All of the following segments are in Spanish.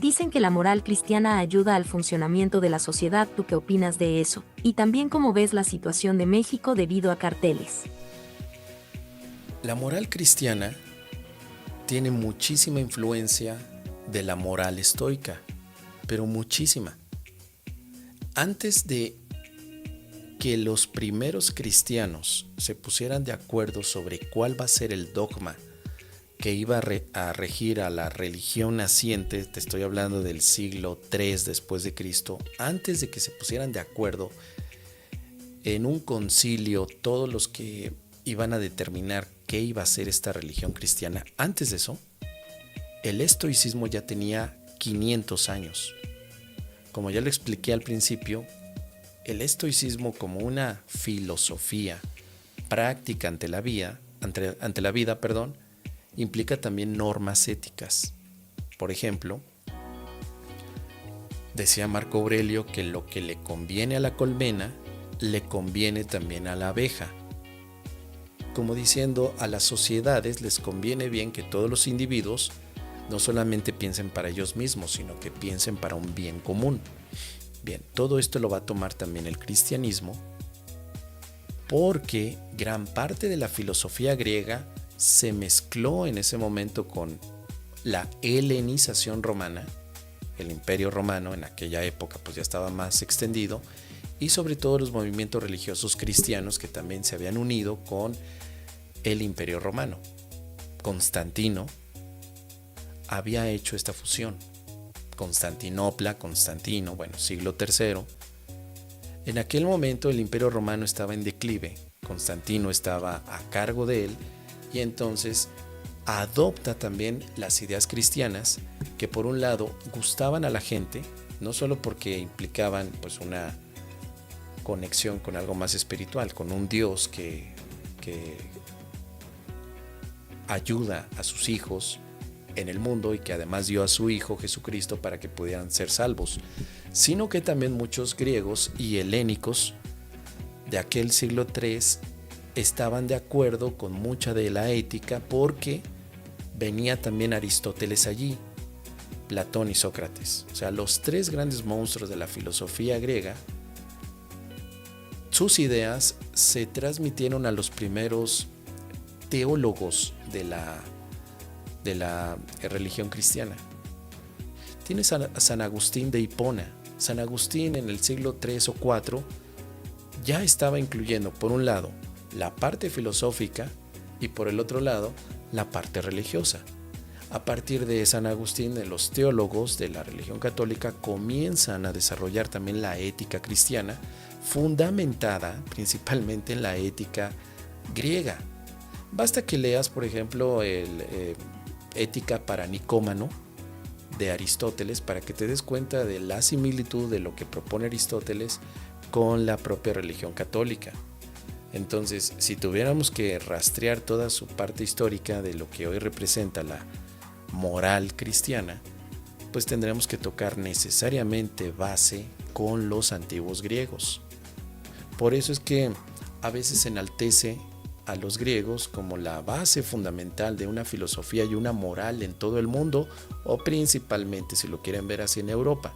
Dicen que la moral cristiana ayuda al funcionamiento de la sociedad. ¿Tú qué opinas de eso? Y también cómo ves la situación de México debido a carteles. La moral cristiana tiene muchísima influencia de la moral estoica, pero muchísima. Antes de que los primeros cristianos se pusieran de acuerdo sobre cuál va a ser el dogma que iba a regir a la religión naciente, te estoy hablando del siglo III después de Cristo, antes de que se pusieran de acuerdo en un concilio todos los que iban a determinar qué iba a ser esta religión cristiana, antes de eso, el estoicismo ya tenía 500 años. Como ya lo expliqué al principio, el estoicismo como una filosofía práctica ante la vida, implica también normas éticas. Por ejemplo, decía Marco Aurelio que lo que le conviene a la colmena, le conviene también a la abeja. Como diciendo, a las sociedades les conviene bien que todos los individuos no solamente piensen para ellos mismos, sino que piensen para un bien común. Bien, todo esto lo va a tomar también el cristianismo, porque gran parte de la filosofía griega se mezcló en ese momento con la helenización romana. El imperio romano en aquella época pues ya estaba más extendido, y sobre todo los movimientos religiosos cristianos que también se habían unido con el imperio romano. Constantino había hecho esta fusión. Constantino, siglo III. En aquel momento el imperio romano estaba en declive, Constantino estaba a cargo de él, y entonces adopta también las ideas cristianas que por un lado gustaban a la gente, no solo porque implicaban pues una conexión con algo más espiritual, con un Dios que ayuda a sus hijos en el mundo y que además dio a su Hijo Jesucristo para que pudieran ser salvos, sino que también muchos griegos y helénicos de aquel siglo III estaban de acuerdo con mucha de la ética, porque venía también Aristóteles allí, Platón y Sócrates. O sea, los tres grandes monstruos de la filosofía griega, sus ideas se transmitieron a los primeros teólogos de la religión cristiana. Tienes a San Agustín de Hipona. San Agustín en el siglo III o IV ya estaba incluyendo, por un lado, la parte filosófica y por el otro lado, la parte religiosa. A partir de San Agustín, los teólogos de la religión católica comienzan a desarrollar también la ética cristiana, fundamentada principalmente en la ética griega. Basta que leas, por ejemplo, Ética para Nicómano de Aristóteles para que te des cuenta de la similitud de lo que propone Aristóteles con la propia religión católica. Entonces, si tuviéramos que rastrear toda su parte histórica de lo que hoy representa la moral cristiana, pues tendremos que tocar necesariamente base con los antiguos griegos. Por eso es que a veces se enaltece a los griegos como la base fundamental de una filosofía y una moral en todo el mundo, o principalmente, si lo quieren ver así, en Europa.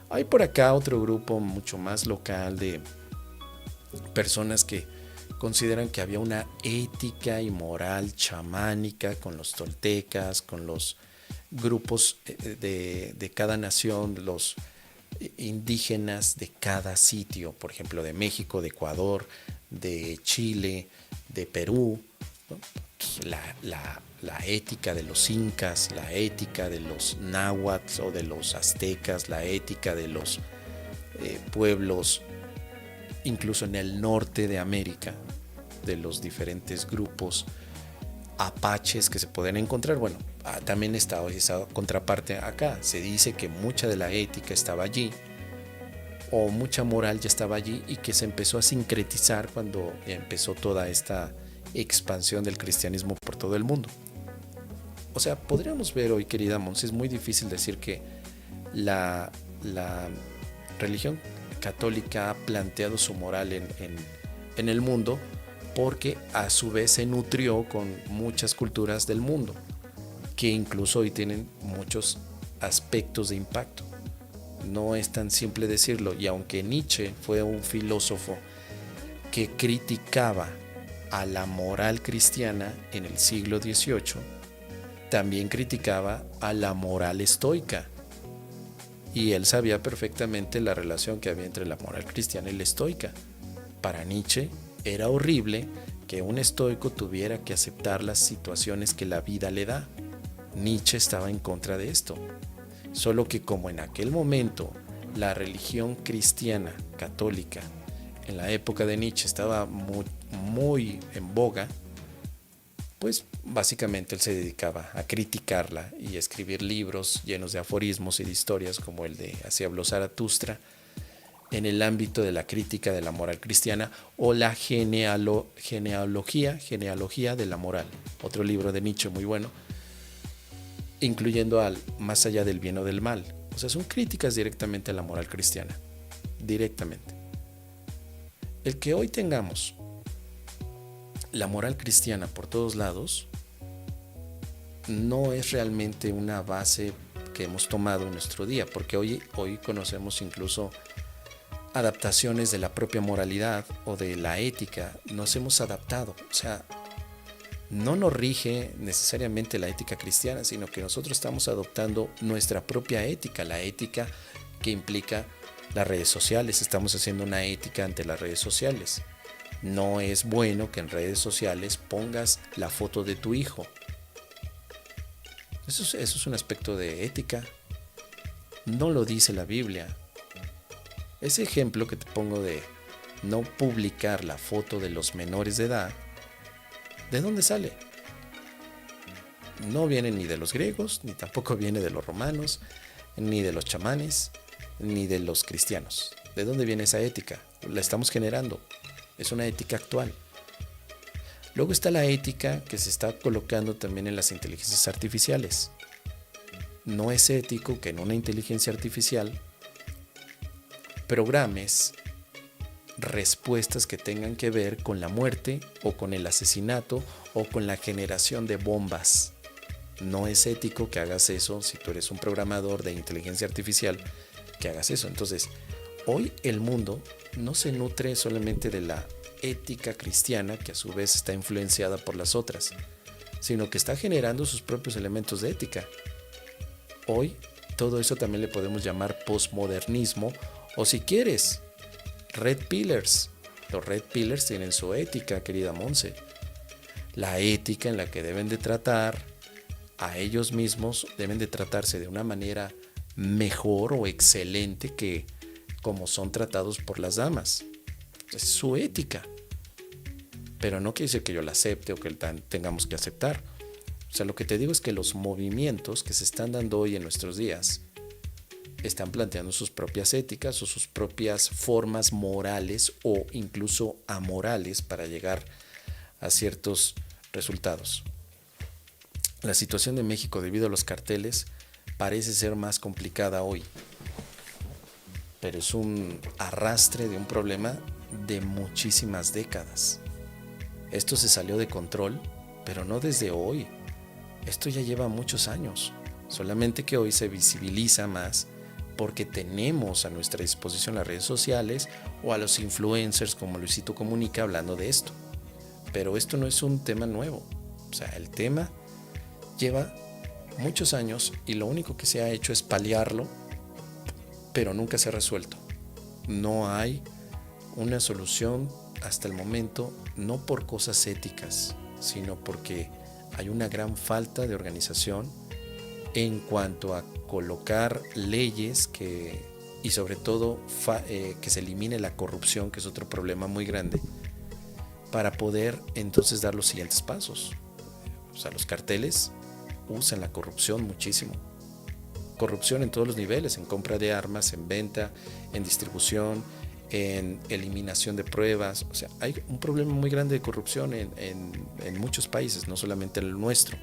Hay por acá otro grupo mucho más local de personas que consideran que había una ética y moral chamánica con los toltecas, con los grupos de cada nación, los indígenas de cada sitio, por ejemplo de México, de Ecuador, de Chile, de Perú, ¿no? La ética de los incas, la ética de los náhuatl o de los aztecas, la ética de los pueblos incluso en el norte de América, de los diferentes grupos apaches que se pueden encontrar. Bueno, también está esa contraparte acá. Se dice que mucha de la ética estaba allí, o mucha moral ya estaba allí, y que se empezó a sincretizar cuando empezó toda esta expansión del cristianismo por todo el mundo. O sea, podríamos ver hoy, querida Mons, es muy difícil decir que la religión católica ha planteado su moral en el mundo, porque a su vez se nutrió con muchas culturas del mundo, que incluso hoy tienen muchos aspectos de impacto. No es tan simple decirlo, y aunque Nietzsche fue un filósofo que criticaba a la moral cristiana en el siglo XVIII, también criticaba a la moral estoica. Y él sabía perfectamente la relación que había entre la moral cristiana y la estoica. Para Nietzsche era horrible que un estoico tuviera que aceptar las situaciones que la vida le da. Nietzsche estaba en contra de esto. Solo que como en aquel momento la religión cristiana católica en la época de Nietzsche estaba muy en boga, pues básicamente él se dedicaba a criticarla y a escribir libros llenos de aforismos y de historias como el de Así habló Zaratustra, en el ámbito de la crítica de la moral cristiana, o la genealogía de la moral, otro libro de Nietzsche muy bueno, incluyendo al Más allá del bien o del mal. O sea, son críticas directamente a la moral cristiana, directamente. El que hoy tengamos la moral cristiana por todos lados no es realmente una base que hemos tomado en nuestro día, porque hoy conocemos incluso adaptaciones de la propia moralidad o de la ética. Nos hemos adaptado, o sea, no nos rige necesariamente la ética cristiana, sino que nosotros estamos adoptando nuestra propia ética, la ética que implica las redes sociales. Estamos haciendo una ética ante las redes sociales. No es bueno que en redes sociales pongas la foto de tu hijo. Eso es un aspecto de ética. No lo dice la Biblia. Ese ejemplo que te pongo de no publicar la foto de los menores de edad, ¿de dónde sale? No viene ni de los griegos, ni tampoco viene de los romanos, ni de los chamanes, ni de los cristianos. ¿De dónde viene esa ética? La estamos generando. Es una ética actual. Luego está la ética que se está colocando también en las inteligencias artificiales. No es ético que en una inteligencia artificial programes respuestas que tengan que ver con la muerte o con el asesinato o con la generación de bombas. No es ético que hagas eso si tú eres un programador de inteligencia artificial, que hagas eso. Entonces, hoy el mundo no se nutre solamente de la ética cristiana, que a su vez está influenciada por las otras, sino que está generando sus propios elementos de ética. Hoy todo eso también le podemos llamar posmodernismo, o si quieres, Red Pillars. Los Red Pillars tienen su ética, querida Monse. La ética en la que deben de tratar a ellos mismos, deben de tratarse de una manera mejor o excelente que como son tratados por las damas. Es su ética. Pero no quiere decir que yo la acepte o que tengamos que aceptar. O sea, lo que te digo es que los movimientos que se están dando hoy en nuestros días están planteando sus propias éticas o sus propias formas morales o incluso amorales para llegar a ciertos resultados. La situación de México debido a los carteles parece ser más complicada hoy, pero es un arrastre de un problema de muchísimas décadas. Esto se salió de control, pero no desde hoy. Esto ya lleva muchos años, solamente que hoy se visibiliza más porque tenemos a nuestra disposición las redes sociales o a los influencers como Luisito Comunica hablando de esto. Pero esto no es un tema nuevo. O sea, el tema lleva muchos años y lo único que se ha hecho es paliarlo, pero nunca se ha resuelto. No hay una solución hasta el momento, no por cosas éticas, sino porque hay una gran falta de organización en cuanto a colocar leyes y sobre todo que se elimine la corrupción, que es otro problema muy grande, para poder entonces dar los siguientes pasos. O sea, los carteles usan la corrupción muchísimo. Corrupción en todos los niveles, en compra de armas, en venta, en distribución, en eliminación de pruebas. O sea, hay un problema muy grande de corrupción en muchos países, no solamente en el nuestro.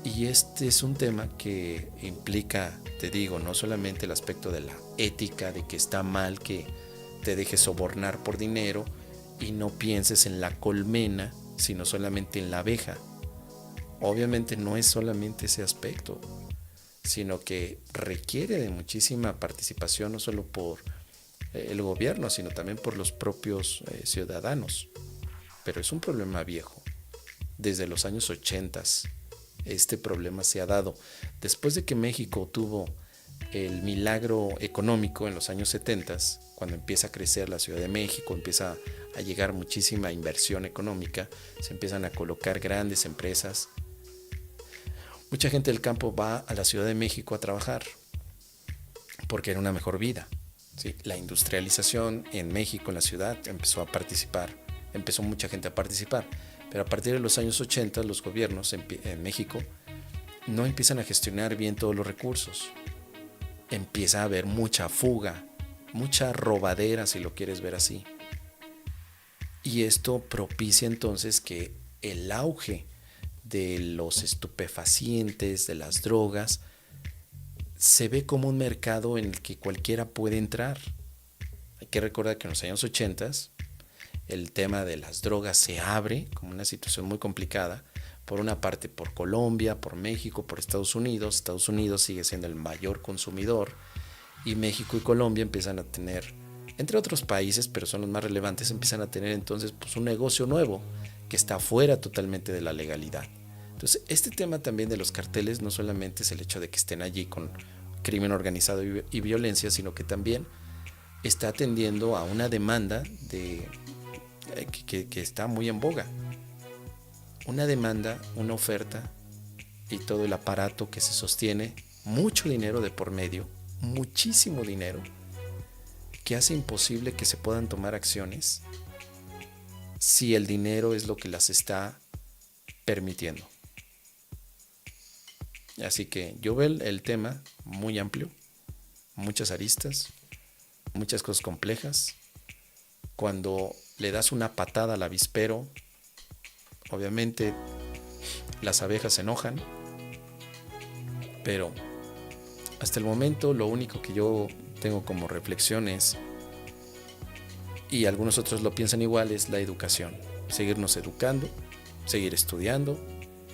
Y este es un tema que implica, te digo, no solamente el aspecto de la ética, de que está mal que te dejes sobornar por dinero y no pienses en la colmena, sino solamente en la abeja. Obviamente no es solamente ese aspecto. sino que requiere de muchísima participación, no solo por el gobierno, sino también por los propios ciudadanos. Pero es un problema viejo. Desde los años 80 este problema se ha dado. Después de que México tuvo el milagro económico en los años 70, cuando empieza a crecer la Ciudad de México, empieza a llegar muchísima inversión económica, se empiezan a colocar grandes empresas. Mucha gente del campo va a la Ciudad de México a trabajar porque era una mejor vida. ¿Sí? La industrialización en México, en la ciudad, empezó mucha gente a participar. Pero a partir de los años 80, los gobiernos en México no empiezan a gestionar bien todos los recursos. Empieza a haber mucha fuga, mucha robadera, si lo quieres ver así. Y esto propicia entonces que el auge de los estupefacientes, de las drogas, se ve como un mercado en el que cualquiera puede entrar. Hay que recordar que en los años 80 el tema de las drogas se abre como una situación muy complicada. Por una parte por Colombia, por México, por Estados Unidos. Estados Unidos sigue siendo el mayor consumidor y México y Colombia empiezan a tener, entre otros países, pero son los más relevantes, empiezan a tener entonces pues, un negocio nuevo que está fuera totalmente de la legalidad. Entonces, este tema también de los carteles no solamente es el hecho de que estén allí con crimen organizado y violencia, sino que también está atendiendo a una demanda que está muy en boga. Una demanda, una oferta y todo el aparato que se sostiene, mucho dinero de por medio, muchísimo dinero, que hace imposible que se puedan tomar acciones si el dinero es lo que las está permitiendo. Así que yo veo el tema muy amplio, muchas aristas, muchas cosas complejas. Cuando le das una patada al avispero, obviamente las abejas se enojan, pero hasta el momento lo único que yo tengo como reflexión es, y algunos otros lo piensan igual, es la educación. Seguirnos educando, seguir estudiando,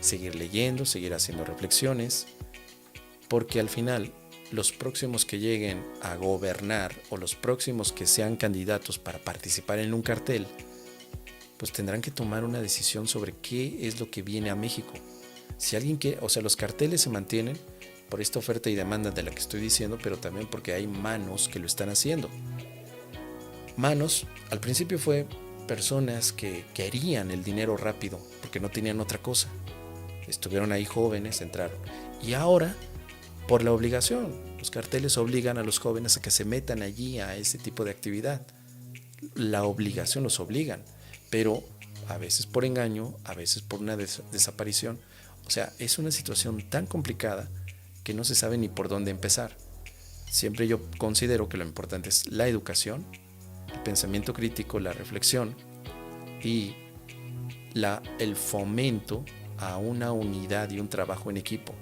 seguir leyendo, seguir haciendo reflexiones, porque al final los próximos que lleguen a gobernar o los próximos que sean candidatos para participar en un cartel, pues tendrán que tomar una decisión sobre qué es lo que viene a México. Si alguien los carteles se mantienen por esta oferta y demanda de la que estoy diciendo, pero también porque hay manos que lo están haciendo. Manos, al principio fue personas que querían el dinero rápido porque no tenían otra cosa. Estuvieron ahí jóvenes, entraron. Y ahora, por la obligación, los carteles obligan a los jóvenes a que se metan allí a ese tipo de actividad. La obligación los obligan, pero a veces por engaño, a veces por una desaparición. O sea, es una situación tan complicada que no se sabe ni por dónde empezar. Siempre yo considero que lo importante es la educación, el pensamiento crítico, la reflexión y el fomento a una unidad y un trabajo en equipo.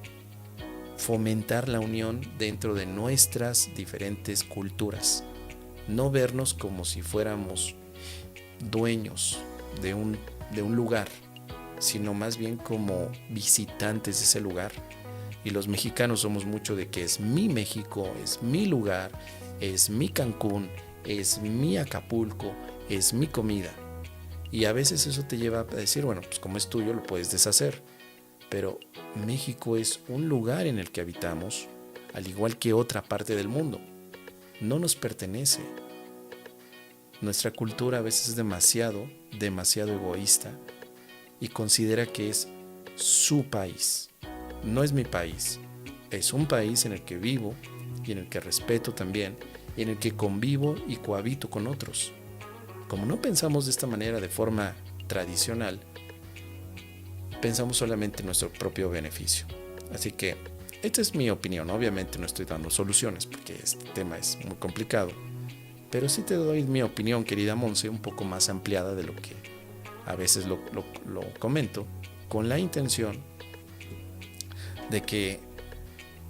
Fomentar la unión dentro de nuestras diferentes culturas. No vernos como si fuéramos dueños de un lugar, sino más bien como visitantes de ese lugar. Y los mexicanos somos mucho de que es mi México, es mi lugar, es mi Cancún, es mi Acapulco, es mi comida. Y a veces eso te lleva a decir, bueno, pues como es tuyo lo puedes deshacer. Pero México es un lugar en el que habitamos, al igual que otra parte del mundo. No nos pertenece. Nuestra cultura a veces es demasiado egoísta y considera que es su país. No es mi país. Es un país en el que vivo y en el que respeto también y en el que convivo y cohabito con otros. Como no pensamos de esta manera de forma tradicional, pensamos solamente en nuestro propio beneficio. Así que esta es mi opinión. Obviamente no estoy dando soluciones porque este tema es muy complicado, pero sí te doy mi opinión, querida Monse, un poco más ampliada de lo que a veces lo comento, con la intención de que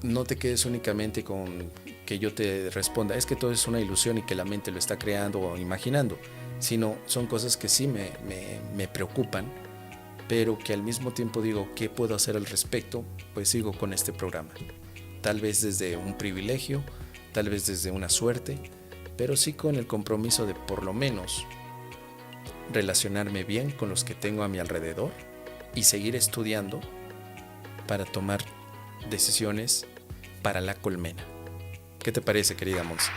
no te quedes únicamente con que yo te responda, es que todo es una ilusión y que la mente lo está creando o imaginando, sino son cosas que sí me preocupan, pero que al mismo tiempo digo, ¿qué puedo hacer al respecto? Pues sigo con este programa. tal vez desde un privilegio, tal vez desde una suerte, pero sí con el compromiso de por lo menos relacionarme bien con los que tengo a mi alrededor y seguir estudiando para tomar decisiones para la colmena. ¿Qué te parece, querida Monse?